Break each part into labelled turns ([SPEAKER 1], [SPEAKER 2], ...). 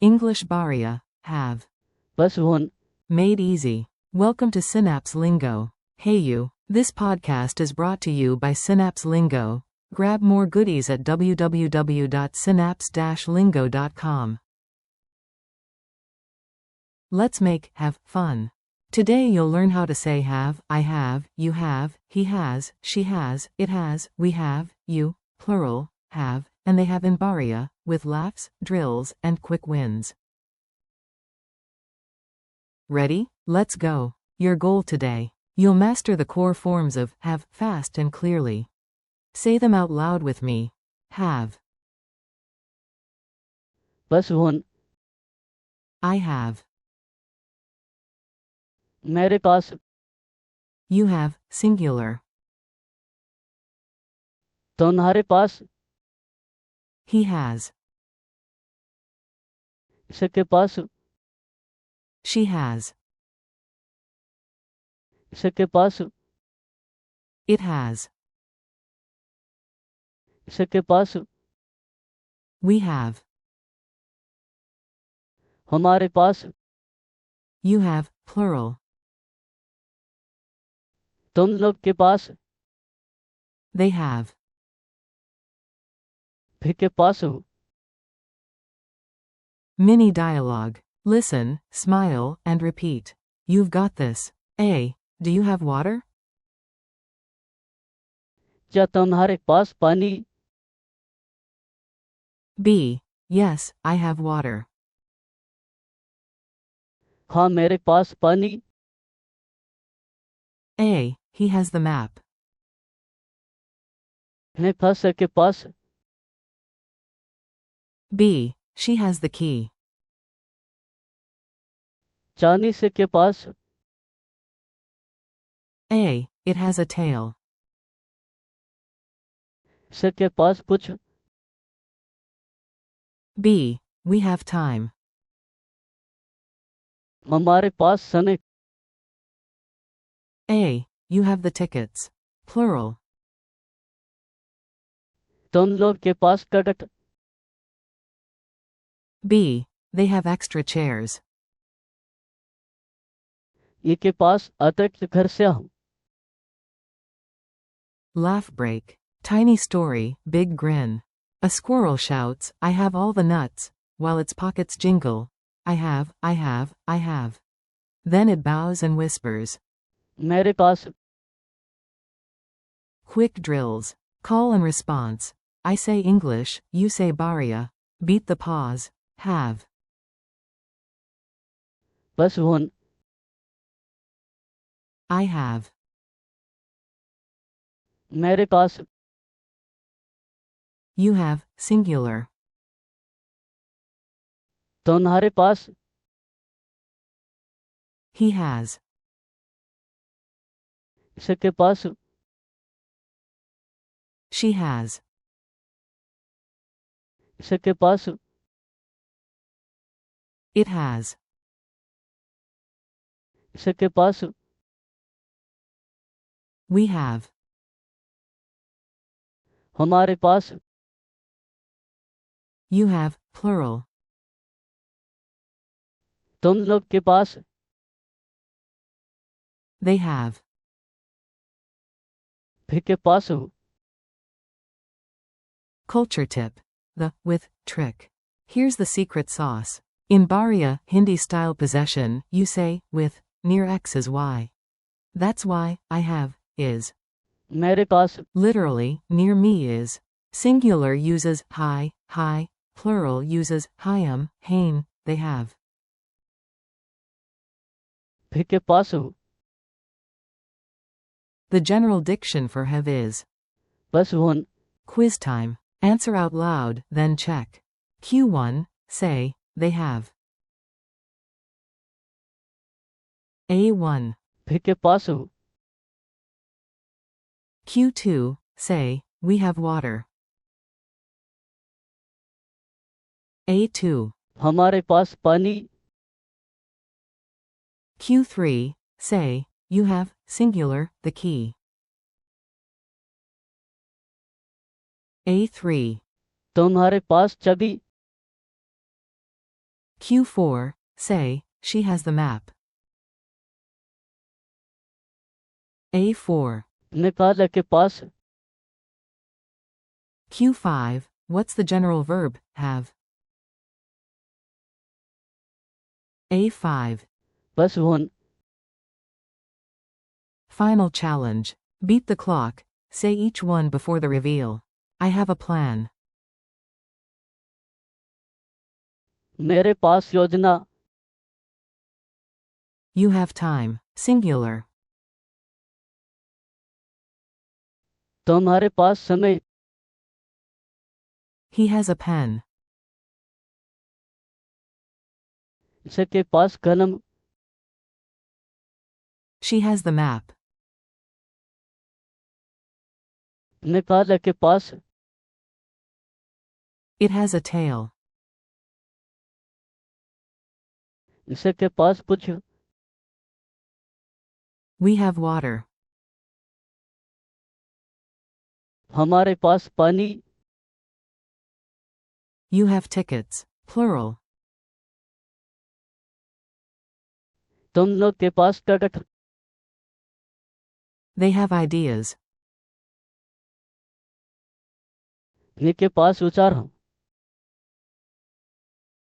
[SPEAKER 1] English Bharia, have.
[SPEAKER 2] +1.
[SPEAKER 1] Made easy. Welcome to Synapse Lingo. Hey you. This podcast is brought to you by Synapse Lingo. Grab more goodies at www.synapse-lingo.com. Let's make have fun. Today you'll learn how to say have, I have, you have, he has, she has, it has, we have, you, plural, have, and they have in Bharia, with laughs, drills, and quick wins. Ready? Let's go. Your goal today. You'll master the core forms of have fast and clearly. Say them out loud with me. Have.
[SPEAKER 2] +1.
[SPEAKER 1] I have.
[SPEAKER 2] मेरे पास.
[SPEAKER 1] You have, singular.
[SPEAKER 2] तुम्हारे पास.
[SPEAKER 1] He has.
[SPEAKER 2] इसके पास.
[SPEAKER 1] She has.
[SPEAKER 2] इसके पास.
[SPEAKER 1] It has.
[SPEAKER 2] इसके पास.
[SPEAKER 1] We have.
[SPEAKER 2] हमारे पास.
[SPEAKER 1] You have, plural.
[SPEAKER 2] तुम लोग के पास.
[SPEAKER 1] They have.
[SPEAKER 2] भी के पास हो.
[SPEAKER 1] Mini dialogue. Listen, smile, and repeat. You've got this. A. Do you have water?
[SPEAKER 2] क्या तुम्हारे पास पानी.
[SPEAKER 1] B. Yes, I have water.
[SPEAKER 2] हाँ मेरे पास पानी.
[SPEAKER 1] A. He has the map.
[SPEAKER 2] है पास के पास.
[SPEAKER 1] B. She has the key.
[SPEAKER 2] चांदी से के पास.
[SPEAKER 1] A. It has a tail.
[SPEAKER 2] से के पास कुछ.
[SPEAKER 1] B. We have time.
[SPEAKER 2] हमारे पास समय.
[SPEAKER 1] A. You have the tickets. Plural.
[SPEAKER 2] तुम लोग के पास ticket.
[SPEAKER 1] B. They have extra chairs.
[SPEAKER 2] ये के पास अतिरिक्त घर से हूँ.
[SPEAKER 1] Laugh break. Tiny story, big grin. A squirrel shouts, I have all the nuts, while its pockets jingle. I have, I have, I have. Then it bows and whispers.
[SPEAKER 2] मेरे पास.
[SPEAKER 1] Quick drills. Call and response. I say English, you say Bharia. Beat the pause. Have.
[SPEAKER 2] +1.
[SPEAKER 1] I have.
[SPEAKER 2] मेरे पास.
[SPEAKER 1] You have, singular.
[SPEAKER 2] तुम्हारे पास.
[SPEAKER 1] He has.
[SPEAKER 2] इसके पास.
[SPEAKER 1] She has.
[SPEAKER 2] इसके पास.
[SPEAKER 1] It has.
[SPEAKER 2] इसके पास.
[SPEAKER 1] We have.
[SPEAKER 2] हमारे पास.
[SPEAKER 1] You have, plural.
[SPEAKER 2] तुम लोग के पास.
[SPEAKER 1] They have.
[SPEAKER 2] भी के पास हो.
[SPEAKER 1] Culture tip. The, with, trick. Here's the secret sauce. In Bharia, Hindi-style possession, you say, with, near X is Y. That's why, I have, is.
[SPEAKER 2] मेरे पास.
[SPEAKER 1] Literally, near me is. Singular uses, hi, hi. Plural uses, hiam, hain, they have.
[SPEAKER 2] भी के पास हो.
[SPEAKER 1] The general diction for have is.
[SPEAKER 2] +1.
[SPEAKER 1] Quiz time. Answer out loud, then check. Q1, say, they have. A1.
[SPEAKER 2] भी के पास हो.
[SPEAKER 1] Q2, say, we have water. A2.
[SPEAKER 2] हमारे पास पानी.
[SPEAKER 1] Q3, say, you have, singular, the key. A3.
[SPEAKER 2] तुम्हारे पास चाबी.
[SPEAKER 1] Q4, say, she has the map. A4.
[SPEAKER 2] अपने कार्य के पास
[SPEAKER 1] Q5, what's the general verb, have? A5.
[SPEAKER 2] बस होन
[SPEAKER 1] Final challenge. Beat the clock. Say each one before the reveal. I have a plan.
[SPEAKER 2] मेरे पास योजना
[SPEAKER 1] You have time. Singular.
[SPEAKER 2] तुम्हारे पास समय
[SPEAKER 1] He has a pen.
[SPEAKER 2] इसके पास कलम
[SPEAKER 1] She has the map.
[SPEAKER 2] अपने कार्य के पास
[SPEAKER 1] It has a tail.
[SPEAKER 2] इसके पास कुछ
[SPEAKER 1] We have water.
[SPEAKER 2] हमारे पास पानी
[SPEAKER 1] You have tickets. Plural.
[SPEAKER 2] तुम लोग के पास टिकट
[SPEAKER 1] They have ideas.
[SPEAKER 2] इनके पास विचार हैं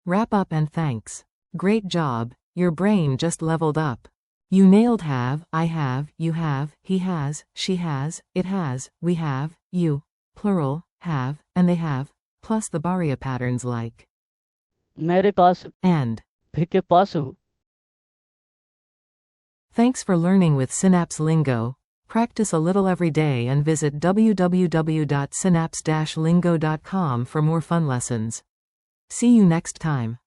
[SPEAKER 1] Wrap up and thanks. Great job, your brain just leveled up. You nailed have, I have, you have, he has, she has, it has, we have, you, plural, have, and they have, plus the Bharia patterns like
[SPEAKER 2] मेरे पास
[SPEAKER 1] and.
[SPEAKER 2] भी के पास हूँ
[SPEAKER 1] Thanks for learning with Synapse Lingo. Practice a little every day and visit www.synapse-lingo.com for more fun lessons. See you next time.